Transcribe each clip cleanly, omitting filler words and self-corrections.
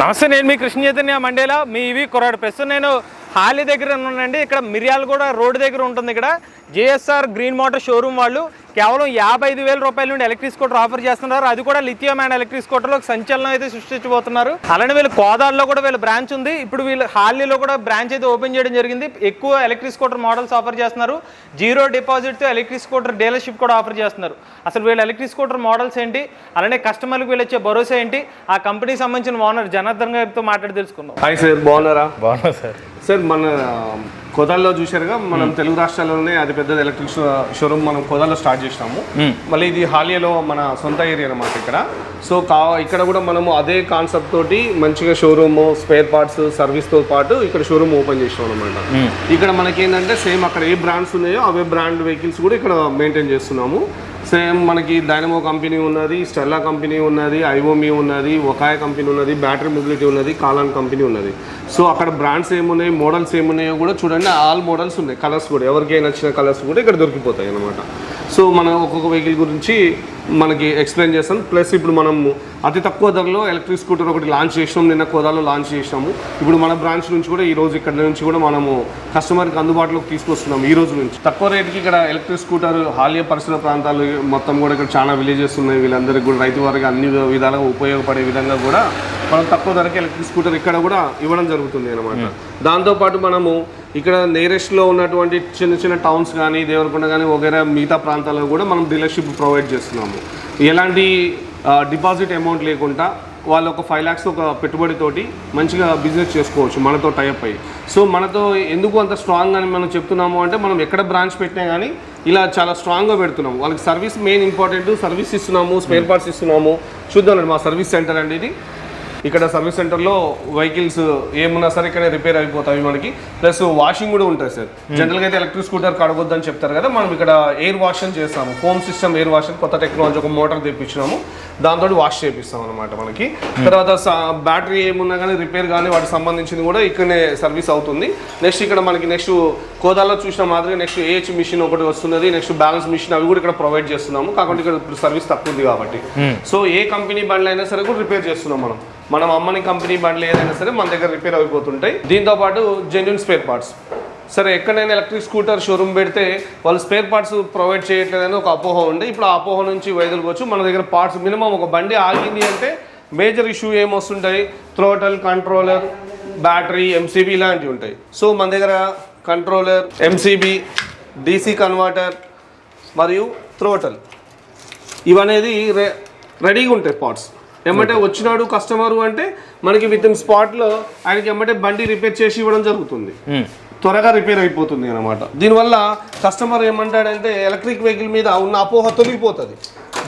నమస్తే, నేను మీ కృష్ణ చైతన్య మండేలా మీ ఇవి కొరాడు. ప్రస్తుతం నేను హాలీ దగ్గర ఉన్నానండి. ఇక్కడ మిర్యాలగూడ రోడ్డు దగ్గర ఉంటుంది. ఇక్కడ జేఎస్ఆర్ గ్రీన్ మోటార్ షోరూమ్ వాళ్ళు కేవలం 55,000 రూపాయల నుండి ఎలక్ట్రిక్ స్కూటర్ ఆఫర్ చేస్తున్నారు. అది కూడా లిథియం అండ్ ఎలక్ట్రిక్ స్కూటర్లో సంచలనం అయితే సృష్టించబోతున్నారు. అలానే వీళ్ళు కోదాడలో కూడా వీళ్ళ బ్రాంచ్ ఉంది. ఇప్పుడు వీళ్ళు హాలీలో కూడా బ్రాంచ్ అయితే ఓపెన్ చేయడం జరిగింది. ఎక్కువ ఎలక్ట్రిక్ స్కూటర్ మోడల్స్ ఆఫర్ చేస్తున్నారు. 0 డిపాజిట్తో ఎలక్ట్రిక్ స్కూటర్ డీలర్షిప్ కూడా ఆఫర్ చేస్తున్నారు. అసలు వీళ్ళ ఎలక్ట్రిక్ స్కూటర్ మోడల్స్ ఏంటి, అలానే కస్టమర్లకు వీళ్ళు ఇచ్చే భరోసా ఏంటి, ఆ కంపెనీకి సంబంధించిన ఓనర్ జనార్దన్ గారితో మాట్లాడి తెలుసుకుందాం. హాయ్ సార్, బాగున్నారా? బాగున్నా సార్. సార్, మన కోదాల్లో చూశారుగా, మనం తెలుగు రాష్ట్రాల్లోనే అతి పెద్ద ఎలక్ట్రిక్ షోరూమ్ మనం కోదాల్లో స్టార్ట్ చేసినాము. మళ్ళీ ఇది హాలియాలో మన సొంత ఏరియా అనమాట ఇక్కడ. సో ఇక్కడ కూడా మనము అదే కాన్సెప్ట్ తోటి మంచిగా షోరూమ్, స్పేర్ పార్ట్స్, సర్వీస్తో పాటు ఇక్కడ షోరూమ్ ఓపెన్ చేసినాం అనమాట. ఇక్కడ మనకి ఏంటంటే సేమ్ అక్కడ ఏ బ్రాండ్స్ ఉన్నాయో అవే బ్రాండ్ వెహికల్స్ కూడా ఇక్కడ మెయింటైన్ చేస్తున్నాము. సేమ్ మనకి డైనమో కంపెనీ ఉన్నది, స్టెల్లా కంపెనీ ఉన్నది, ఐఓమి ఉన్నది, ఒకాయ కంపెనీ ఉన్నది, బ్యాటరీ మొబిలిటీ ఉన్నది, కాలాన్ కంపెనీ ఉన్నది. సో అక్కడ బ్రాండ్స్ ఏమున్నాయి, మోడల్స్ ఏమున్నాయో కూడా చూడండి. ఆల్ మోడల్స్ ఉన్నాయి, కలర్స్ కూడా ఎవరికి నచ్చిన కలర్స్ కూడా ఇక్కడ దొరికిపోతాయి అనమాట. సో మనం ఒక్కొక్క వెహికల్ గురించి మనకి ఎక్స్ప్లెయిన్ చేస్తాం. ప్లస్ ఇప్పుడు మనం అతి తక్కువ ధరలో ఎలక్ట్రిక్ స్కూటర్ ఒకటి లాంచ్ చేసినాం, నిన్న కోదాలో లాంచ్ చేసినాము. ఇప్పుడు మన బ్రాంచ్ నుంచి కూడా ఈ రోజు ఇక్కడ నుంచి కూడా మనము కస్టమర్కి అందుబాటులోకి తీసుకొస్తున్నాం. ఈ రోజు నుంచి తక్కువ రేటుకి ఇక్కడ ఎలక్ట్రిక్ స్కూటర్ హాలియా పరిసర ప్రాంతాలు మొత్తం కూడా ఇక్కడ చాలా విలేజెస్ ఉన్నాయి. వీళ్ళందరికీ కూడా రైతు వారికి అన్ని విధాలుగా ఉపయోగపడే విధంగా కూడా మనం తక్కువ ధరకి ఎలక్ట్రిక్ స్కూటర్ ఇక్కడ కూడా ఇవ్వడం జరుగుతుంది అనమాట. దాంతోపాటు మనము ఇక్కడ నియరెస్ట్లో ఉన్నటువంటి చిన్న చిన్న టౌన్స్ కానీ, దేవరకొండ కానీ వగైరా మిగతా ప్రాంతాల్లో కూడా మనం డీలర్షిప్ ప్రొవైడ్ చేస్తున్నాము. ఎలాంటి డిపాజిట్ అమౌంట్ లేకుండా వాళ్ళు ఒక 5 lakhs ఒక పెట్టుబడితోటి మంచిగా బిజినెస్ చేసుకోవచ్చు మనతో టైప్ అయ్యి. సో మనతో ఎందుకు అంత స్ట్రాంగ్ అని మనం చెప్తున్నాము అంటే, మనం ఎక్కడ బ్రాంచ్ పెట్టినా కానీ ఇలా చాలా స్ట్రాంగ్గా పెడుతున్నాము. వాళ్ళకి సర్వీస్ మెయిన్ ఇంపార్టెంట్. సర్వీస్ ఇస్తున్నాము, స్పేర్ పార్ట్స్ ఇస్తున్నాము. చూద్దామండి, మా సర్వీస్ సెంటర్ అండి ఇది. ఇక్కడ సర్వీస్ సెంటర్లో వెహికల్స్ ఏమున్నా సరే ఇక్కడ రిపేర్ అయిపోతాయి మనకి. ప్లస్ వాషింగ్ కూడా ఉంటుంది సార్. జనరల్గా అయితే ఎలక్ట్రిక్ స్కూటర్ కడగొద్దని చెప్తారు కదా, మనం ఇక్కడ ఎయిర్ వాష్ చేస్తాము. హోమ్ సిస్టమ్ ఎయిర్ వాష్, కొత్త టెక్నాలజీ, ఒక మోటార్ తెప్పించినాము, దాంతో వాష్ చేపిస్తాం అనమాట మనకి. తర్వాత బ్యాటరీ ఏమున్నా కానీ రిపేర్ కానీ వాటికి సంబంధించింది కూడా ఇక్కడనే సర్వీస్ అవుతుంది. నెక్స్ట్ ఇక్కడ మనకి నెక్స్ట్ కోదాలో చూసిన మాదిరిగా నెక్స్ట్ ఏహెచ్ మిషన్ ఒకటి వస్తున్నది. నెక్స్ట్ బ్యాలెన్స్ మిషన్ అవి కూడా ఇక్కడ ప్రొవైడ్ చేస్తున్నాము. కాకుండా ఇక్కడ ఇప్పుడు సర్వీస్ తక్కువ ఉంది కాబట్టి సో ఏ కంపెనీ బండ్లు అయినా సరే కూడా రిపేర్ చేస్తున్నాం మనం అమ్మని కంపెనీ బండ్లు ఏదైనా సరే మన దగ్గర రిపేర్ అయిపోతుంటాయి. దీంతోపాటు జెన్యూన్ స్పేర్ పార్ట్స్. సరే, ఎక్కడైనా ఎలక్ట్రిక్ స్కూటర్ షోరూమ్ పెడితే వాళ్ళు స్పేర్ పార్ట్స్ ప్రొవైడ్ చేయట్లేదని ఒక అపోహ ఉండే. ఇప్పుడు ఆ అపోహ నుంచి వైదొలగొచ్చు. మన దగ్గర పార్ట్స్ మినిమం ఒక బండి ఆగింది అంటే మేజర్ ఇష్యూ ఏమొస్తుంటాయి, థ్రోటల్, కంట్రోలర్, బ్యాటరీ, ఎంసీబీ ఇలాంటివి ఉంటాయి. సో మన దగ్గర కంట్రోలర్, ఎంసీబీ, డీసీ కన్వర్టర్ మరియు థ్రోటల్ ఇవనేది రెడీగా ఉంటాయి పార్ట్స్. ఎమ్మటే వచ్చినాడు కస్టమరు అంటే మనకి విత్ ఇన్ స్పాట్లో ఆయనకి ఎమ్మటే బండి రిపేర్ చేసి ఇవ్వడం జరుగుతుంది. త్వరగా రిపేర్ అయిపోతుంది అనమాట. దీనివల్ల కస్టమర్ ఏమంటాడంటే ఎలక్ట్రిక్ వెహికల్ మీద ఉన్న అపోహ తొలగిపోతుంది.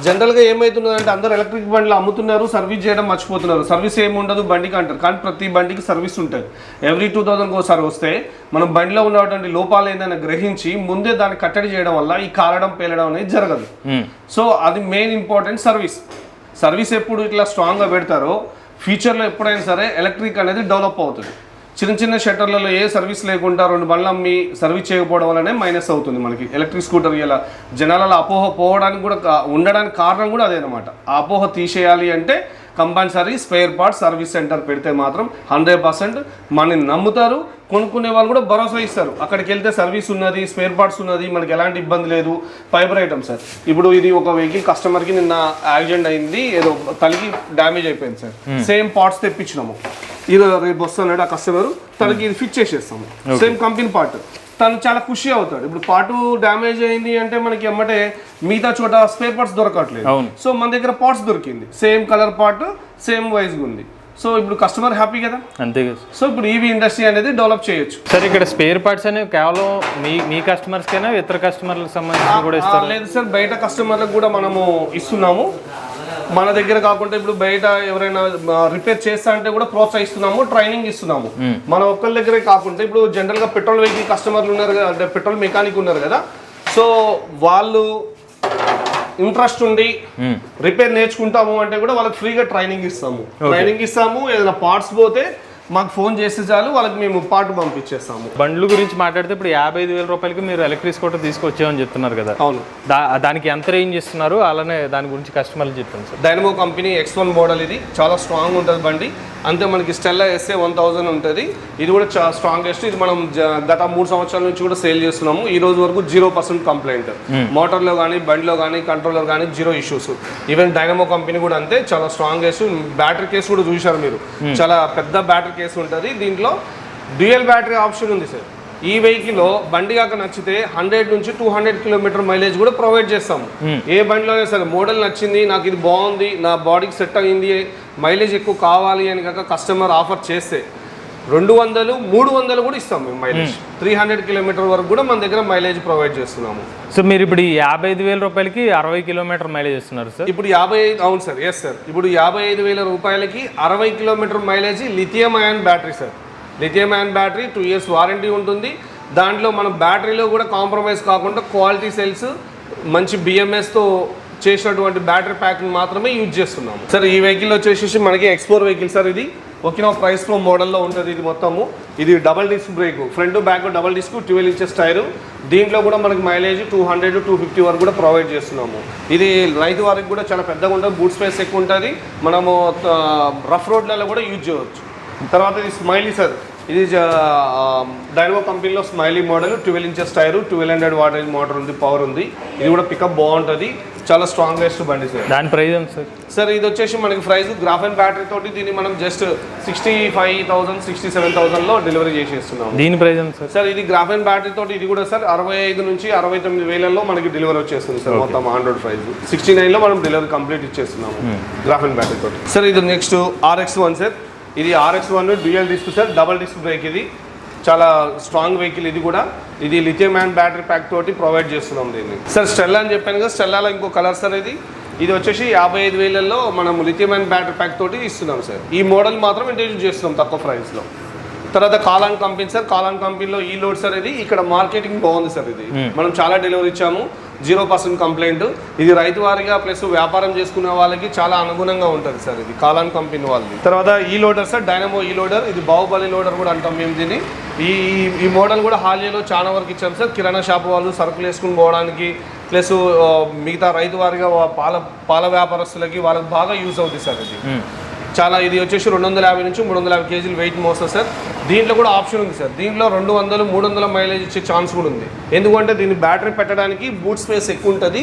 జనరల్గా ఏమవుతున్నదంటే అందరూ ఎలక్ట్రిక్ బండ్లు అమ్ముతున్నారు, సర్వీస్ చేయడం మర్చిపోతున్నారు. సర్వీస్ ఏముండదు బండికి అంటారు, కానీ ప్రతి బండికి సర్వీస్ ఉంటుంది. ఎవ్రీ 2000 ఒకసారి వస్తే మనం బండిలో ఉన్నటువంటి లోపాలు ఏదైనా గ్రహించి ముందే దాన్ని కట్టడి చేయడం వల్ల ఈ కాలడం, పేలడం అనేది జరగదు. సో అది మెయిన్ ఇంపార్టెంట్ సర్వీస్. సర్వీస్ ఎప్పుడు ఇట్లా స్ట్రాంగ్గా పెడతారో ఫ్యూచర్లో ఎప్పుడైనా సరే ఎలక్ట్రిక్ అనేది డెవలప్ అవుతుంది. చిన్న చిన్న షట్టర్లలో ఏ సర్వీస్ లేకుండా 2 బండ్లు అమ్మి సర్వీస్ చేయకపోవడం వల్లనే మైనస్ అవుతుంది మనకి ఎలక్ట్రిక్ స్కూటర్. ఇలా జనాలలో అపోహ పోవడానికి కూడా ఉండడానికి కారణం కూడా అదేనమాట. ఆ అపోహ తీసేయాలి అంటే compulsory spare parts service centre పెడితే మాత్రం 100% మనని నమ్ముతారు. కొనుక్కునే వాళ్ళు కూడా భరోసా ఇస్తారు. అక్కడికి వెళ్తే సర్వీస్ ఉన్నది, స్పేర్ పార్ట్స్ ఉన్నది, మనకి ఎలాంటి ఇబ్బంది లేదు. Fibre item sir. ఇప్పుడు ఇది ఒక వెహికల్ కస్టమర్కి నిన్న యాక్సిడెంట్ అయింది, ఏదో తలకి డ్యామేజ్ అయిపోయింది సార్. Same parts తెప్పించినాము. ఇది రేపు వస్తున్నాడు ఆ కస్టమర్, తనకి ఇది ఫిట్ చేసేస్తాము. Same company part. తను చాలా ఖుషి అవుతాడు. ఇప్పుడు పార్ట్ డ్యామేజ్ అయింది అంటే మనకి ఎమ్మటే మిగతా చోట స్పేర్ పార్ట్స్ దొరకట్లేదు. సో మన దగ్గర పార్ట్స్ దొరికింది, సేమ్ కలర్ పార్ట్, సేమ్ వైజ్గా ఉంది. సో ఇప్పుడు కస్టమర్ హ్యాపీ కదా, అంతే కదా. సో ఇప్పుడు ఈవీ ఇండస్ట్రీ అనేది డెవలప్ చేయొచ్చు. సార్, ఇక్కడ స్పేర్ పార్ట్స్ అనేవి కేవలం మీ కస్టమర్స్కైనా ఇతర కస్టమర్లకు సంబంధించి కూడా ఇస్తారు? లేదు సార్, బయట కస్టమర్లకు కూడా మనము ఇస్తున్నాము. మన దగ్గర కాకుండా ఇప్పుడు బయట ఎవరైనా రిపేర్ చేస్తా అంటే కూడా ప్రోత్సహిస్తున్నాము, ట్రైనింగ్ ఇస్తున్నాము. మన ఒక్కరి దగ్గరే కాకుండా ఇప్పుడు జనరల్గా పెట్రోల్ వెహికల్ కస్టమర్లు ఉన్నారు కదా, అంటే పెట్రోల్ మెకానిక్ ఉన్నారు కదా. సో వాళ్ళు ఇంట్రెస్ట్ ఉండి రిపేర్ నేర్చుకుంటాము అంటే కూడా వాళ్ళకి ఫ్రీగా ట్రైనింగ్ ఇస్తాము. ఏదైనా పార్ట్స్ పోతే మాకు ఫోన్ చేస్తే చాలు, వాళ్ళకి మేము పార్ట్ పంపించేస్తాము. బండ్ల గురించి మాట్లాడితే ఇప్పుడు 55,000 రూపాయలకి మీరు ఎలక్ట్రిక్ స్కూటర్ తీసుకొచ్చామని చెప్తున్నారు కదా. అవును. దానికి ఎంత రేంజ్ ఇస్తున్నారు, అలానే దాని గురించి కస్టమర్లు చెప్పండి sir. Dynamo company X1 model, ఇది చాలా స్ట్రాంగ్ ఉంటుంది బండి. అంతే మనకి స్టెల్లా SA 1000 ఉంటుంది, ఇది కూడా చాలా స్ట్రాంగెస్ట్. ఇది మనం గత 3 సంవత్సరాల నుంచి కూడా సేల్ చేస్తున్నాము. ఈ రోజు వరకు 0% కంప్లైంట్, మోటార్లో కానీ బండిలో కానీ కంట్రోలర్ కానీ 0 ఇష్యూస్. ఈవెన్ డైనమో కంపెనీ కూడా అంతే, చాలా స్ట్రాంగెస్ట్. బ్యాటరీ కేసు కూడా చూశారు మీరు, చాలా పెద్ద బ్యాటరీ కేసు ఉంటుంది. దీంట్లో డ్యూయల్ బ్యాటరీ ఆప్షన్ ఉంది సార్. ఈ వెహికల్లో బండి కాక నచ్చితే 100 నుంచి 200 కిలోమీటర్ మైలేజ్ కూడా ప్రొవైడ్ చేస్తాము. ఏ బండిలోనే సరే మోడల్ నచ్చింది, నాకు ఇది బాగుంది, నా బాడీకి సెట్ అయింది, మైలేజ్ ఎక్కువ కావాలి అని కాక కస్టమర్ ఆఫర్ చేస్తే 200, 300 కూడా ఇస్తాం మేము మైలేజ్. 300 కిలోమీటర్ వరకు కూడా మన దగ్గర మైలేజ్ ప్రొవైడ్ చేస్తున్నాము. సో మీరు ఇప్పుడు 55,000 రూపాయలకి 60 కిలోమీటర్ మైలేజ్ ఇస్తున్నారు సార్. ఇప్పుడు 55, అవును సార్, ఎస్ సార్. ఇప్పుడు 55,000 రూపాయలకి 60 kilometre mileage lithium ion battery sir. Lithium ion battery 2 years warranty ఉంటుంది. దాంట్లో మనం బ్యాటరీలో కూడా కాంప్రమైజ్ కాకుండా క్వాలిటీ సెల్స్, మంచి BMSతో చేసినటువంటి బ్యాటరీ ప్యాక్ని మాత్రమే యూజ్ చేస్తున్నాము సార్. ఈ వెహికల్ వచ్చేసి మనకి X4 వెహికల్ సార్. ఇది ఒకినో ప్రైస్ ప్రో మోడల్లో ఉంటుంది. ఇది మొత్తము ఇది double disc brake, front back double disc, 12 inches tyre. దీంట్లో కూడా మనకి మైలేజ్ 200 to 250 వరకు కూడా ప్రొవైడ్ చేస్తున్నాము. ఇది రైతు వారికి కూడా చాలా పెద్దగా ఉంటుంది, బూట్ స్పేస్ ఎక్కువ ఉంటుంది, మనము రఫ్ రోడ్లలో కూడా యూజ్ చేయవచ్చు. తర్వాత ఇది స్మైలీ సార్. ఇది డైనమో కంపెనీలో smiley model, 12 inches tyre, 1200 wattage motor ఉంది, పవర్ ఉంది. ఇది కూడా పికప్ బాగుంటుంది, చాలా స్ట్రాంగెస్ట్ బండి సార్. దాని ప్రైస్ ఎంత సార్? సార్ ఇది వచ్చేసి మనకి ప్రైస్ గ్రాఫెన్ బ్యాటరీ తోటి దీన్ని మనం జస్ట్ 65,000, 67,000లో డెలివరీ చేసేస్తున్నాం. దీని ప్రైస్ ఎంత సార్? సార్ ఇది గ్రాఫెన్ బ్యాటరీ తోటి ఇది కూడా సార్ 65 నుంచి 69,000లో మనకి డెలివరీ వచ్చేస్తుంది సార్. మొత్తం ఆన్ రోడ్ ప్రైస్ 69లో మనం డెలివరీ కంప్లీట్ ఇచ్చేస్తున్నాము గ్రాఫెన్ బ్యాటరీ తోటి. సార్ ఇది నెక్స్ట్ RX1 సార్. ఇది RX1 dual disc sir, double disc brake. ఇది చాలా స్ట్రాంగ్ వెహికల్. ఇది కూడా ఇది లిథియం అయాన్ బ్యాటరీ ప్యాక్ తోటి ప్రొవైడ్ చేస్తున్నాం దీన్ని సార్. స్టెల్లా అని చెప్పాను కదా, స్టెల్లాలో ఇంకో కలర్ సార్. ఇది వచ్చేసి 55,000లో మనం లిథియం అయాన్ బ్యాటరీ ప్యాక్ తోటి ఇస్తున్నాం సార్. ఈ మోడల్ మాత్రం ఇంట్రడ్యూస్ చేస్తున్నాం తక్కువ ప్రైస్లో. తర్వాత కాలాన్ కంపెనీ సార్. కాలాన్ కంపెనీలో ఈ లోడ్ సార్. ఇది ఇక్కడ మార్కెటింగ్ బాగుంది సార్. ఇది మనం చాలా డెలివరీ ఇచ్చాము, 0% కంప్లైంట్. ఇది రైతు వారిగా ప్లస్ వ్యాపారం చేసుకునే వాళ్ళకి చాలా అనుగుణంగా ఉంటుంది సార్. ఇది కాలాన్ కంపెనీ వాళ్ళది. తర్వాత ఈ లోడర్ సార్, డైనమో ఈ లోడర్. ఇది బాహుబలి లోడర్ కూడా అంటాం మేము దీన్ని. ఈ మోడల్ కూడా హాలియాలో చాలా వరకు ఇచ్చాం సార్. కిరాణా షాప్ వాళ్ళు సరుకులు వేసుకుని పోవడానికి ప్లస్ మిగతా రైతు వారిగా పాల వ్యాపారస్తులకి వాళ్ళకి బాగా యూజ్ అవుతుంది సార్. ఇది చాలా, ఇది వచ్చేసి 250 నుంచి 350 kg వెయిట్ మోస్తుంది సార్. దీంట్లో కూడా ఆప్షన్ ఉంది సార్. దీంట్లో 200, 300 మైలేజ్ ఇచ్చే ఛాన్స్ కూడా ఉంది. ఎందుకంటే దీన్ని బ్యాటరీ పెట్టడానికి బూట్ స్పేస్ ఎక్కువ ఉంటుంది.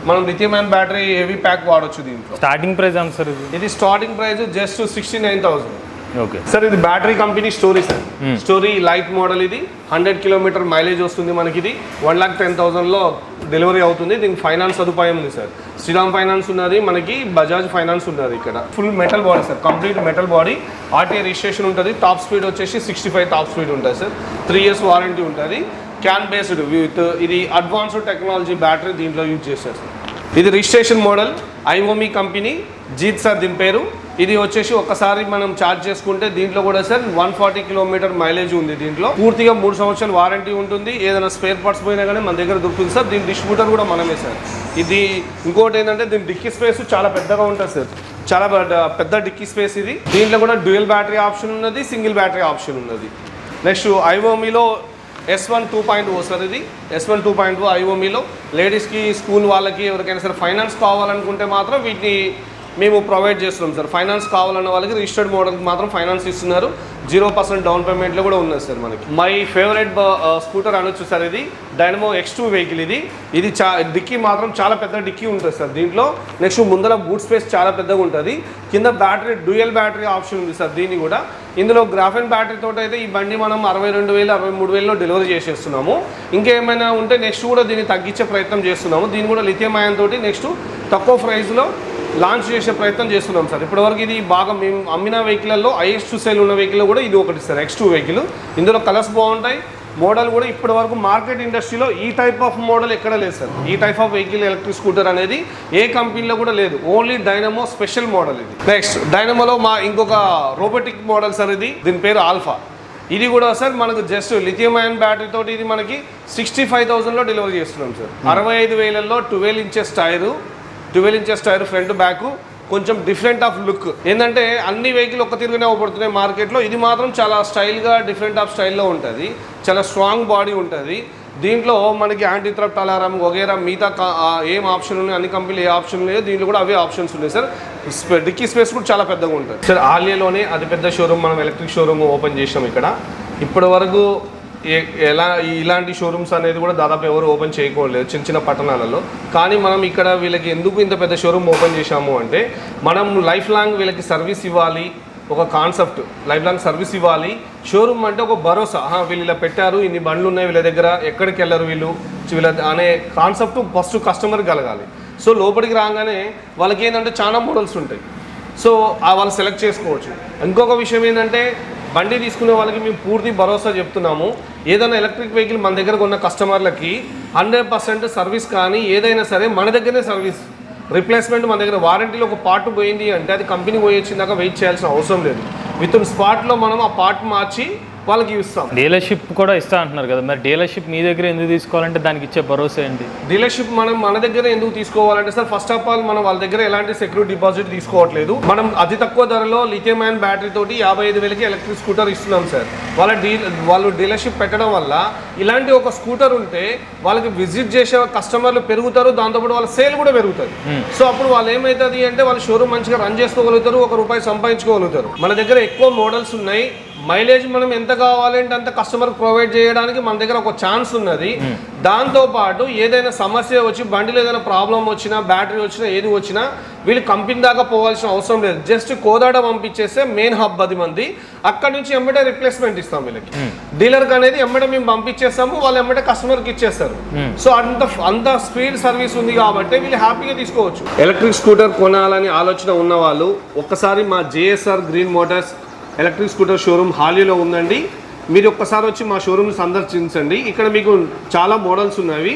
మనం lithium ion battery heavy pack వాడచ్చు. దీంట్లో స్టార్టింగ్ ప్రైస్ ఎంత సార్? ఇది starting price just 69,000. Okay sir. ఇది battery company story sir. Story lite model. ఇది 100 కిలోమీటర్ మైలేజ్ వస్తుంది మనకి. ఇది 1,10,000లో డెలివరీ అవుతుంది. దీనికి ఫైనాన్స్ సదుపాయం ఉంది సార్. శ్రీరామ్ ఫైనాన్స్ ఉన్నది, మనకి బజాజ్ ఫైనాన్స్ ఉన్నది. ఇక్కడ full metal body sir, complete metal body. RTA registration ఉంటుంది. టాప్ స్పీడ్ వచ్చేసి 65 టాప్ స్పీడ్ ఉంటుంది సార్. 3 years వారంటీ ఉంటుంది. క్యాన్ బేస్డ్ విత్ ఇది అడ్వాన్స్డ్ టెక్నాలజీ బ్యాటరీ దీంట్లో యూజ్ చేస్తారు సార్. ఇది registration model, IOMI company, Jeet sir దీని పేరు. ఇది వచ్చేసి ఒక్కసారి మనం ఛార్జ్ చేసుకుంటే దీంట్లో కూడా సార్ 140 కిలోమీటర్ మైలేజ్ ఉంది. దీంట్లో పూర్తిగా 3 సంవత్సరాలు వారంటీ ఉంటుంది. ఏదైనా స్పేర్ పార్ట్స్ పోయినా కానీ మన దగ్గర దొరుకుతుంది సార్. దీని డిస్ట్రిబ్యూటర్ కూడా మనమే సార్. ఇది ఇంకోటి ఏంటంటే దీని డిక్కీ స్పేస్ చాలా పెద్దగా ఉంటుంది సార్. చాలా పెద్ద డిక్కీ స్పేస్ ఇది. దీంట్లో కూడా డ్యూయల్ బ్యాటరీ ఆప్షన్ ఉన్నది, సింగిల్ బ్యాటరీ ఆప్షన్ ఉన్నది. నెక్స్ట్ IOMIలో S1 2.0 సార్. ఇది S1 2.0 IOMIలో లేడీస్కి, స్కూల్ వాళ్ళకి ఎవరికైనా సరే ఫైనాన్స్ కావాలనుకుంటే మాత్రం వీటిని మేము ప్రొవైడ్ చేస్తున్నాం సార్. ఫైనాన్స్ కావాలన్న వాళ్ళకి రిజిస్టర్డ్ మోడల్కి మాత్రం ఫైనాన్స్ ఇస్తున్నారు. 0% డౌన్ పేమెంట్లో కూడా ఉన్నది సార్ మనకి. మై ఫేవరెట్ స్కూటర్ అనొచ్చు సార్. ఇది డైనమో X2 వెహికల్. ఇది డిక్కీ మాత్రం చాలా పెద్ద డిక్కీ ఉంటుంది సార్ దీంట్లో. నెక్స్ట్ ముందర బూట్ స్పేస్ చాలా పెద్దగా ఉంటుంది. కింద బ్యాటరీ డ్యూయల్ బ్యాటరీ ఆప్షన్ ఉంది సార్ దీన్ని కూడా. ఇందులో గ్రాఫెన్ బ్యాటరీ తోటి అయితే ఈ బండి మనం 62,000, 63,000లో డెలివరీ చేసేస్తున్నాము. ఇంకేమైనా ఉంటే నెక్స్ట్ కూడా దీన్ని తగ్గించే ప్రయత్నం చేస్తున్నాము. దీన్ని కూడా లిథియం అయాన్ తోటి నెక్స్ట్ తక్కువ ప్రైస్లో లాంచ్ చేసే ప్రయత్నం చేస్తున్నాం సార్. ఇప్పటివరకు ఇది బాగా మేము అమ్మిన వెహికల్లో హైయెస్ట్ సేల్ ఉన్న వెహికల్లో కూడా ఇది ఒకటి సార్, X2 వెహికల్. ఇందులో కలర్స్ బాగుంటాయి. మోడల్ కూడా ఇప్పటివరకు మార్కెట్ ఇండస్ట్రీలో ఈ టైప్ ఆఫ్ మోడల్ ఎక్కడ లేదు సార్. ఈ type of vehicle electric scooter అనేది ఏ కంపెనీలో కూడా లేదు. ఓన్లీ డైనమో స్పెషల్ మోడల్ ఇది. నెక్స్ట్ డైనమోలో మా ఇంకొక రోబోటిక్ మోడల్ సార్. దీని పేరు ఆల్ఫా. ఇది కూడా సార్ మనకు జస్ట్ లిథియం అయాన్ బ్యాటరీ తోటి ఇది మనకి 65,000లో డెలివరీ చేస్తున్నాం సార్. 65,000లో 12 inches tyre, 12 inches tyre front back, కొంచెం డిఫరెంట్ ఆఫ్ లుక్. ఏంటంటే అన్ని వెహికల్ ఒక్క తిరుగునే అవపడుతున్నాయి మార్కెట్లో, ఇది మాత్రం చాలా స్టైల్గా డిఫరెంట్ ఆఫ్ స్టైల్లో ఉంటుంది, చాలా స్ట్రాంగ్ బాడీ ఉంటుంది. దీంట్లో మనకి యాంటీ థ్రెఫ్ట్ అలారం వగేరా మిగతా ఏం ఆప్షన్ ఉన్నాయి, అన్ని కంపెనీలు ఏ ఆప్షన్ ఉన్నాయో దీంట్లో కూడా అవే ఆప్షన్స్ ఉన్నాయి సార్. డిక్కీ స్పేస్ కూడా చాలా పెద్దగా ఉంటుంది సార్. ఆలియాలోనే అతిపెద్ద షోరూమ్ మనం ఎలక్ట్రిక్ షోరూమ్ ఓపెన్ చేసాం ఇక్కడ. ఇప్పటి వరకు ఇలాంటి షోరూమ్స్ అనేది కూడా దాదాపు ఎవరు ఓపెన్ చేయకపోలేదు చిన్న చిన్న పట్టణాలలో. కానీ మనం ఇక్కడ వీళ్ళకి ఎందుకు ఇంత పెద్ద షోరూమ్ ఓపెన్ చేశాము అంటే, మనం లైఫ్ లాంగ్ వీళ్ళకి సర్వీస్ ఇవ్వాలి, ఒక కాన్సెప్ట్ లైఫ్ లాంగ్ సర్వీస్ ఇవ్వాలి. షోరూమ్ అంటే ఒక భరోసా, వీళ్ళు ఇలా పెట్టారు, ఇన్ని బండ్లు ఉన్నాయి వీళ్ళ దగ్గర, ఎక్కడికి వెళ్ళరు వీళ్ళు అనే కాన్సెప్ట్ ఫస్ట్ కస్టమర్కి కలగాలి. సో లోపలికి రాగానే వాళ్ళకి ఏంటంటే చాలా మోడల్స్ ఉంటాయి, సో వాళ్ళు సెలెక్ట్ చేసుకోవచ్చు. ఇంకొక విషయం ఏంటంటే, బండి తీసుకునే వాళ్ళకి మేము పూర్తి భరోసా చెప్తున్నాము. ఏదైనా ఎలక్ట్రిక్ వెహికల్ మన దగ్గర ఉన్న కస్టమర్లకి 100% సర్వీస్ కానీ ఏదైనా సరే మన దగ్గరనే సర్వీస్. రిప్లేస్మెంట్ మన దగ్గర, వారంటీలో ఒక పార్ట్ పోయింది అంటే అది కంపెనీ పోయి వచ్చిందాక వెయిట్ చేయాల్సిన అవసరం లేదు. విత్ ఇన్ స్పాట్లో మనం ఆ పార్ట్ మార్చి వాళ్ళకి ఇస్తాం. డీలర్షిప్ కూడా ఇస్తా అంటున్నారు కదా, మరి డీలర్షిప్ మీ దగ్గర ఎందుకు తీసుకోవాలంటే దానికి ఇచ్చే భరోసా ఏంటి? డీలర్షిప్ మనం మన దగ్గర ఎందుకు తీసుకోవాలంటే సార్, ఫస్ట్ ఆఫ్ ఆల్ మనం వాళ్ళ దగ్గర ఎలాంటి సెక్యూరిటీ డిపాజిట్ తీసుకోవట్లేదు. మనం అతి తక్కువ ధరలో లిథియం అయాన్ బ్యాటరీ తోటి 55,000కి ఎలక్ట్రిక్ స్కూటర్ ఇస్తున్నాం సార్. వాళ్ళు డీలర్షిప్ పెట్టడం వల్ల ఇలాంటి ఒక స్కూటర్ ఉంటే వాళ్ళకి విజిట్ చేసే కస్టమర్లు పెరుగుతారు, దాంతోపాటు వాళ్ళ సేల్ కూడా పెరుగుతుంది. సో అప్పుడు వాళ్ళు ఏమవుతుంది అంటే, వాళ్ళ షోరూమ్ మంచిగా రన్ చేసుకోగలుగుతారు, ₹1 సంపాదించుకోగలుగుతారు. మన దగ్గర ఎక్కువ మోడల్స్ ఉన్నాయి. మైలేజ్ మనం ఎంత కావాలంటే అంత కస్టమర్ ప్రొవైడ్ చేయడానికి మన దగ్గర ఒక ఛాన్స్ ఉన్నది. దాంతోపాటు ఏదైనా సమస్య వచ్చి బండిలో ఏదైనా ప్రాబ్లం వచ్చినా, బ్యాటరీ వచ్చినా, ఏది వచ్చినా వీళ్ళు కంపెనీ దాకా పోవాల్సిన అవసరం లేదు. జస్ట్ కోదాడ పంపించేస్తే మెయిన్ హబ్ 10 మంది, అక్కడ నుంచి ఎమ్మటే రిప్లేస్మెంట్ ఇస్తాం వీళ్ళకి. డీలర్కి అనేది ఎమ్మటే మేము పంపించేస్తాము, వాళ్ళు ఎమ్మటే కస్టమర్కి ఇచ్చేస్తారు. సో అంత స్పీడ్ సర్వీస్ ఉంది కాబట్టి వీళ్ళు హ్యాపీగా తీసుకోవచ్చు. ఎలక్ట్రిక్ స్కూటర్ కొనాలని ఆలోచన ఉన్న వాళ్ళు ఒక్కసారి మా JSR green motors electric scooter showroom హాలీలో ఉందండి. మీరు ఒక్కసారి వచ్చి మా షోరూమ్ని సందర్శించండి. ఇక్కడ మీకు చాలా మోడల్స్ ఉన్నవి.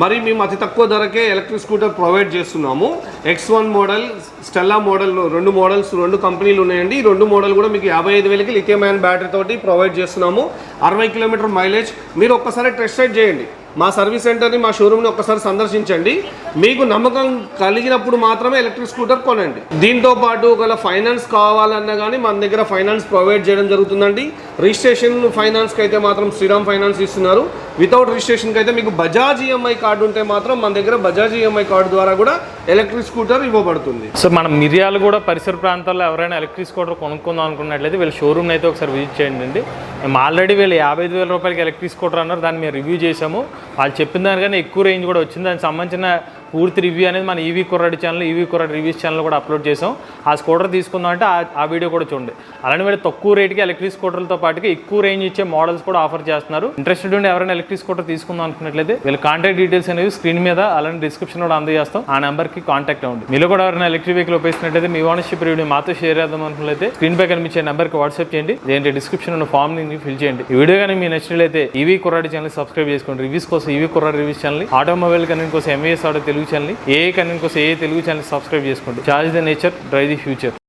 మరి మేము అతి తక్కువ ధరకే ఎలక్ట్రిక్ స్కూటర్ ప్రొవైడ్ చేస్తున్నాము. X1 model, Stella model, 2 models 2 కంపెనీలు ఉన్నాయండి. ఈ 2 మోడల్ కూడా మీకు 55,000కి లిథియం అయాన్ బ్యాటరీ తోటి ప్రొవైడ్ చేస్తున్నాము. 60 కిలోమీటర్ మైలేజ్. మీరు ఒక్కసారి టెస్ట్ రైడ్ చేయండి, మా సర్వీస్ సెంటర్ని, మా షోరూమ్ని ఒక్కసారి సందర్శించండి. మీకు నమ్మకం కలిగినప్పుడు మాత్రమే ఎలక్ట్రిక్ స్కూటర్ కొనండి. దీంతో పాటు ఒకవేళ ఫైనాన్స్ కావాలన్నా కానీ మన దగ్గర ఫైనాన్స్ ప్రొవైడ్ చేయడం జరుగుతుందండి. రిజిస్ట్రేషన్ ఫైనాన్స్కి అయితే మాత్రం శ్రీరామ్ ఫైనాన్స్ ఇస్తున్నారు. వితౌట్ రిజిస్ట్రేషన్కి అయితే మీకు బజాజ్ EMI కార్డు ఉంటే మాత్రం మన దగ్గర బజాజ్ EMI కార్డు ద్వారా కూడా ఎలక్ట్రిక్ స్కూటర్ ఇవ్వబడుతుంది. సో మనం మిర్యాలు కూడా పరిసర ప్రాంతాల్లో ఎవరైనా ఎలక్ట్రిక్ స్కూటర్ కొనుక్కుందాం అనుకున్నట్లయితే వీళ్ళ షోరూమ్ని అయితే ఒకసారి విజిట్ చేయండి. మేము ఆల్రెడీ వీళ్ళు ₹55,000 ఎలక్ట్రిక్ స్కూటర్ అన్నారు, దాన్ని మేము రివ్యూ చేసాము. వాళ్ళు చెప్పిన దానికన్నా ఎక్కువ రేంజ్ కూడా వచ్చింది. దానికి సంబంధించిన పూర్తి రివ్యూ అనేది మన ఈవీ కుర్రాడి ఛానల్, ఈవీ కుర్రాడి రివ్యూస్ ఛానల్ కూడా అప్లోడ్ చేసాం. ఆ స్కూటర్ తీసుకుందాం అంటే ఆ వీడియో కూడా చూడండి. అలానే వీళ్ళు తక్కువ రేటుకి ఎలక్ట్రిక్ స్కూటర్లతో పాటుగా ఎక్కువ రేంజ్ ఇచ్చే మోడల్స్ కూడా ఆఫర్ చేస్తున్నారు. ఇంట్రెస్టెడ్ ఉండి ఎవరైనా ఎలక్ట్రిక్ స్కూటర్ తీసుకుందాం అనుకున్నట్లయితే వీళ్ళ కాంటాక్ట్ డీటెయిల్స్ అనేవి స్క్రీన్ మీద అలానే డిస్క్రిప్షన్ కూడా అందజేస్తాం. ఆ నెంబర్కి కాంటాక్ట్ అవ్వండి. మీలో కూడా ఎవరైనా ఎలక్ట్రిక్ వెహికల్ ఉపయోగిస్తున్నట్లయితే మీ ఓనర్షిప్ రివ్యూ మాతో షేర్ చేద్దాం అనుకున్నట్లయితే స్క్రీన్ పై కనిపించే నెంబర్కి వాట్సాప్ చేయండి, లేదంటే డిస్క్రిప్షన్ ఉన్న ఫామ్ ని ఫిల్ చేయండి. ఈ వీడియో కానీ మీ నచ్చినట్లయితే ఈవీ కుర్రాడి ఛానల్ సబ్స్క్రైబ్ చేసుకోండి. రివ్యూస్ కోసం ఈవీ కుర్రాడి రివ్యూస్ ఛానల్, ఆటోమొబైల్ కనెక్ట్ కోసం MVS ఆటో తెలుగు ఛానల్, ఏ కనెక్ట్ కోసం ఏ తెలుగు ఛానల్ సబ్స్క్రైబ్ చేసుకోండి. Charge the nature, drive the future.